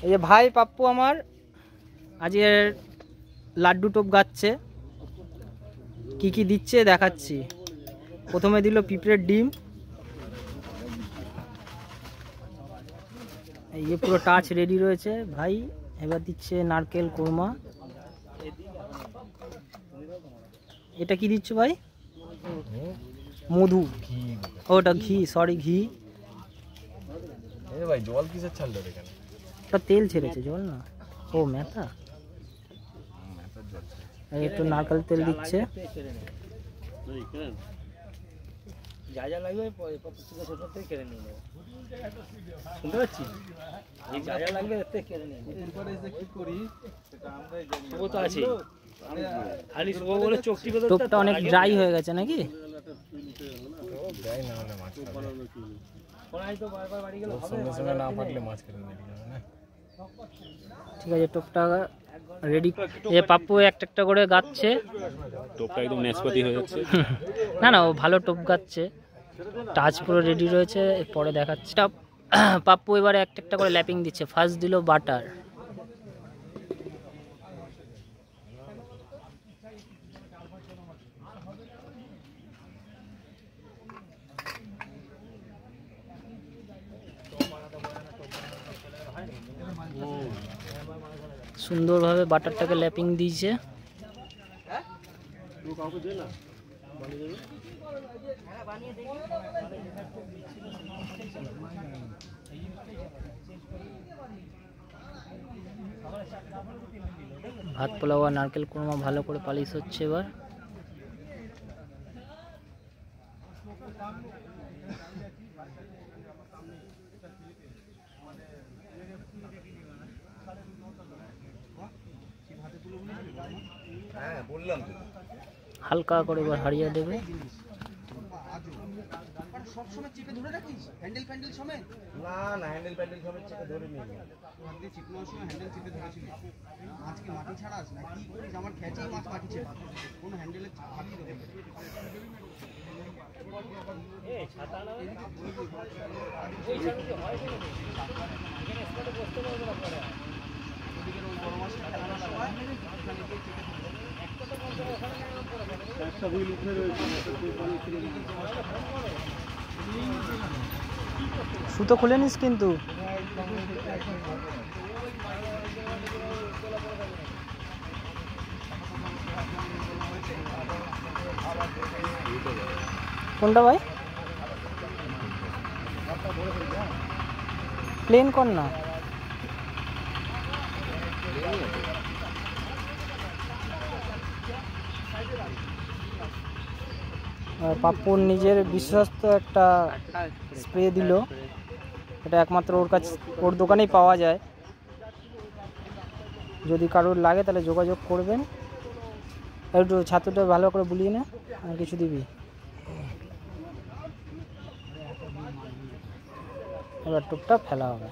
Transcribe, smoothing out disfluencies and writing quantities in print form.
এই যে ভাই পাপ্পু আমার আজকের লাড্ডু টোপ গাচ্ছে, কি কি দিচ্ছে দেখাচ্ছি। প্রথমে দিল পিঁপড়ের ডিম, এই যে পুরো টাচ রেডি রয়েছে ভাই। এবার দিচ্ছে নারকেল কোরমা। এটা কি দিচ্ছ ভাই? মধু, ওটা ঘি, সরি ঘি। ভাই জল কিসের ছাড়লো এখানে? ওটা তেল ছেড়েছে, জল না। ও মেথা। একটু নারকেল তেল দিচ্ছে। যা যা লাগবে কেড়ে নিয়ে নেবো, শুনতে পাচ্ছি? যা যা লাগবে কেড়ে নিয়ে নেবো তো আছে। টোপটা অনেক ড্রাই হয়ে গেছে নাকি? ঠিক আছে, টোপটা রেডি। এ পাপ্পু একটা একটা করে গাচ্ছে। টোপটা একদম নাশপাতি হয়ে যাচ্ছে। না না, ও ভালো টোপ গাচ্ছে, টাচ পুরো রেডি রয়েছে। পরে দেখাচ্ছে। পাপ্পু এবারে একটা একটা করে ল্যাপিং দিচ্ছে। ফার্স্ট দিল বাটার, সুন্দরভাবে বাটারটাকে ল্যাপিং দিয়েছে। ভাত পোলাও আর নারকেল কোরমা ভালো করে পালিশ হচ্ছে এবার। হালকা করে এবার হারিয়ে দেবে। সবসময় চেপে ধরে রাখিস হ্যান্ডেল ফ্যান্ডেল সমেত? না না, হ্যান্ডেল প্যান্ডেল সমেত চেপে ধরে নিয়ে আজকে চিকনোর সময় হ্যান্ডেল চেপে ধরেছিলি, আজকে মাটি ছাড়াস না কি করিস? আমার খেঁচেই মাছ মাটি চেপা, কোনো হ্যান্ডেলে ফাঁকি দেবে। সুতো খুলে নিস কিন্তু। কোনটা ভাই? প্লেন কর না। পাপ্পুর নিজের বিশ্বস্ত একটা স্প্রে দিল, এটা একমাত্র ওর দোকানেই পাওয়া যায়। যদি কারোর লাগে তাহলে যোগাযোগ করবেন। একটু ছাতুটা ভালো করে বুলিয়ে নে, আর কিছু দিবি। এবার টোপটা ফেলা হবে।